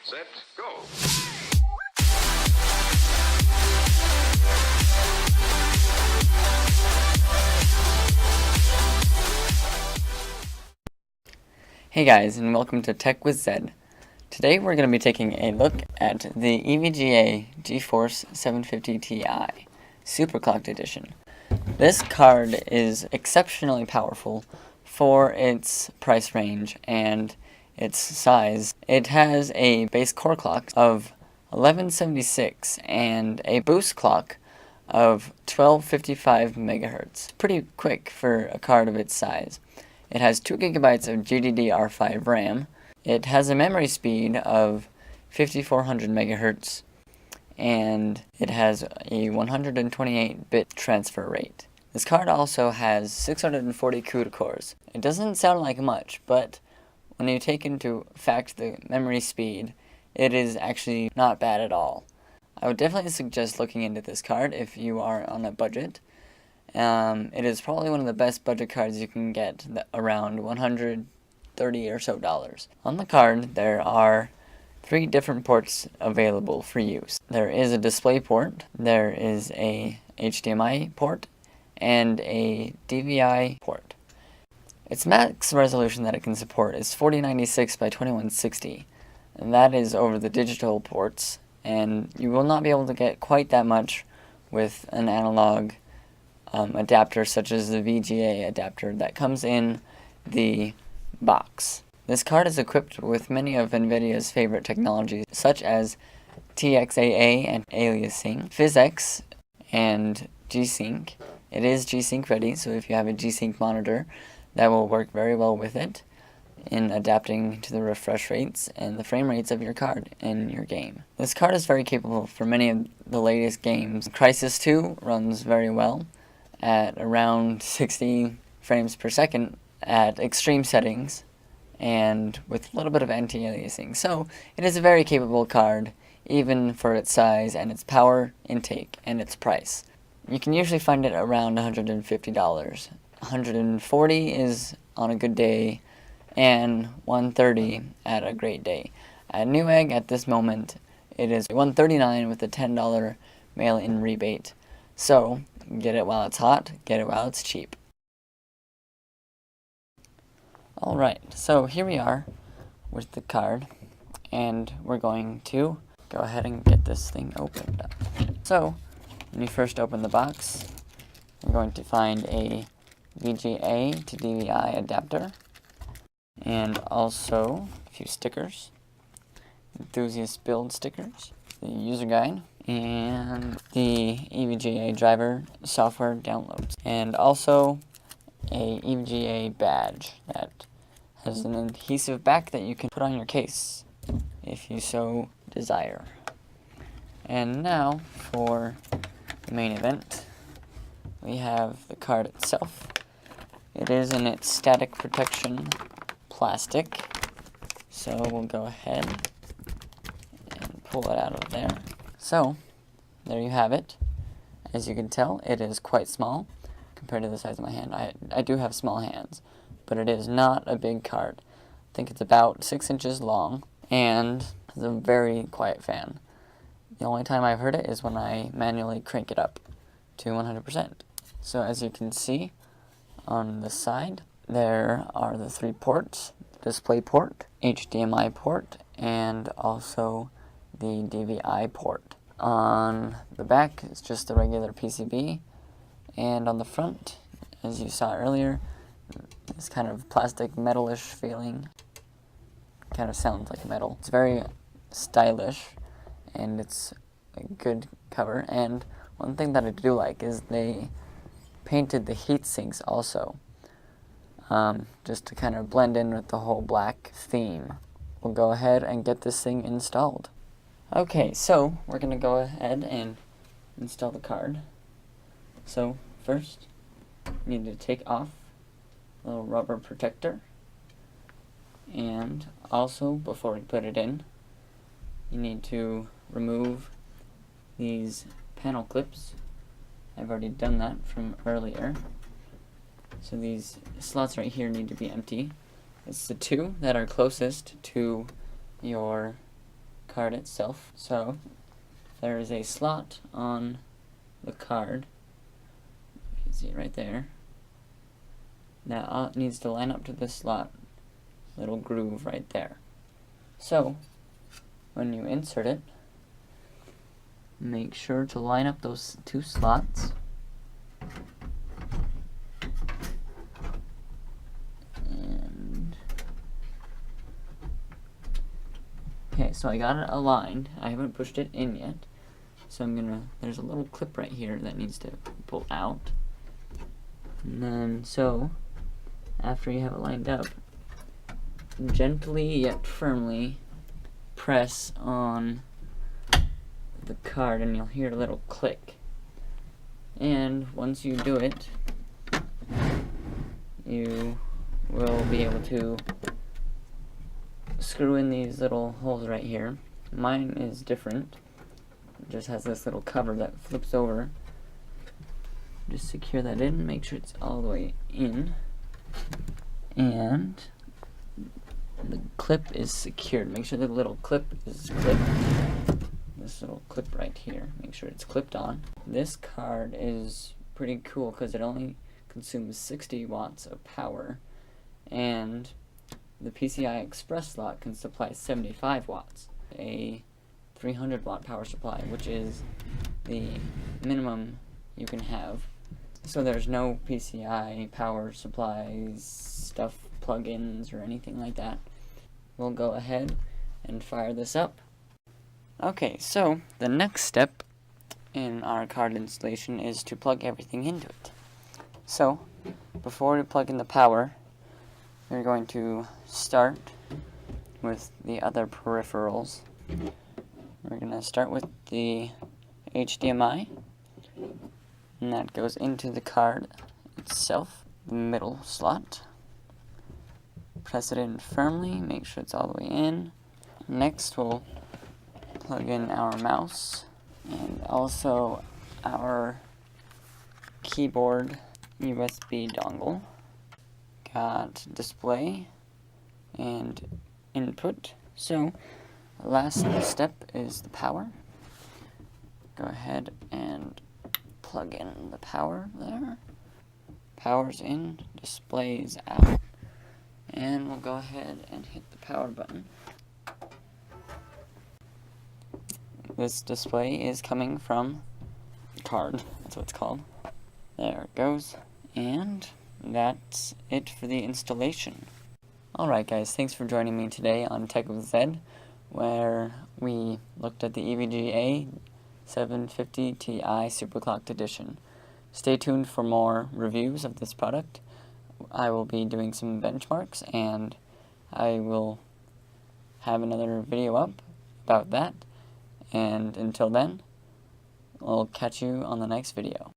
set, go. Hey guys, and welcome to Tech with Zed. Today we're going to be taking a look at the EVGA GeForce 750 Ti Superclocked Edition. This card is exceptionally powerful for its price range and its size. It has a base core clock of 1176 and a boost clock of 1255 MHz. Pretty quick for a card of its size. It has 2 GB of GDDR5 RAM. It has a memory speed of 5400 MHz, and it has a 128-bit transfer rate. This card also has 640 CUDA cores. It doesn't sound like much, but when you take into fact the memory speed, it is actually not bad at all. I would definitely suggest looking into this card if you are on a budget. It is probably one of the best budget cards you can get, around $130 or so. On the card, there are 3 different ports available for use. There is a display port, there is a HDMI port, and a DVI port. Its max resolution that it can support is 4096 by 2160, and that is over the digital ports, and you will not be able to get quite that much with an analog adapter such as the EVGA adapter that comes in the box. This card is equipped with many of NVIDIA's favorite technologies such as TXAA and aliasing, PhysX, and G-Sync. It is G-Sync ready, so if you have a G-Sync monitor, that will work very well with it in adapting to the refresh rates and the frame rates of your card in your game. This card is very capable for many of the latest games. Crysis 2 runs very well at around 60 frames per second at extreme settings and with a little bit of anti-aliasing. So it is a very capable card, even for its size and its power intake and its price. You can usually find it around $150. $140 is on a good day, and $130 at a great day. At Newegg at this moment, it is $139 with a $10 mail-in rebate. So get it while it's hot, get it while it's cheap. Alright, so here we are with the card, and we're going to go ahead and get this thing opened up. So, when you first open the box, you're going to find a VGA to DVI adapter, and also a few stickers, enthusiast build stickers, the user guide, and the EVGA driver software downloads, and also a EVGA badge that has an adhesive back that you can put on your case if you so desire. And now for the main event, we have the card itself. It is in its static protection plastic, so we'll go ahead and pull it out of there. So, there you have it. As you can tell, it is quite small compared to the size of my hand. I do have small hands, but it is not a big card. I think it's about 6 inches long, and has a very quiet fan. The only time I've heard it is when I manually crank it up to 100%. So as you can see, on the side, there are the 3 ports: display port, HDMI port, and also the DVI port. On the back is just the regular PCB, and on the front, as you saw earlier, this kind of plastic metalish feeling. Kind of sounds like metal. It's very stylish, and it's a good cover. And one thing that I do like is they painted the heat sinks also, just to kind of blend in with the whole black theme. We'll go ahead and get this thing installed. Okay, so we're going to go ahead and install the card. So first, you need to take off the little rubber protector, and also before we put it in, you need to remove these panel clips. I've already done that from earlier. So these slots right here need to be empty. It's the 2 that are closest to your card itself. So there is a slot on the card. You can see it right there. That needs to line up to the slot, little groove right there. So when you insert it, make sure to line up those two slots. Okay, so I got it aligned. I haven't pushed it in yet. So there's a little clip right here that needs to pull out. And then, so, after you have it lined up, gently yet firmly press on the card and you'll hear a little click. And once you do it, you will be able to screw in these little holes right here. Mine is different. It just has this little cover that flips over. Just secure that in, make sure it's all the way in. And the clip is secured. Make sure the little clip is clipped. This little clip right here, make sure it's clipped on. This card is pretty cool because it only consumes 60 watts of power, and the PCI Express slot can supply 75 watts, a 300 watt power supply, which is the minimum you can have. So there's no PCI power supplies, stuff, plugins, or anything like that. We'll go ahead and fire this up. Okay, so the next step in our card installation is to plug everything into it. So, before we plug in the power, we're going to start with the other peripherals. We're going to start with the HDMI, and that goes into the card itself, the middle slot. Press it in firmly, make sure it's all the way in. Next, we'll plug in our mouse and also our keyboard USB dongle. Got display and input. So the last step is the power. Go ahead and plug in the power there. Power's in, display's out. And we'll go ahead and hit the power button. This display is coming from the card, that's what it's called. There it goes. And that's it for the installation. Alright guys, thanks for joining me today on Tech with Zed, where we looked at the EVGA 750 Ti Superclocked Edition. Stay tuned for more reviews of this product. I will be doing some benchmarks, and I will have another video up about that. And until then, I'll catch you on the next video.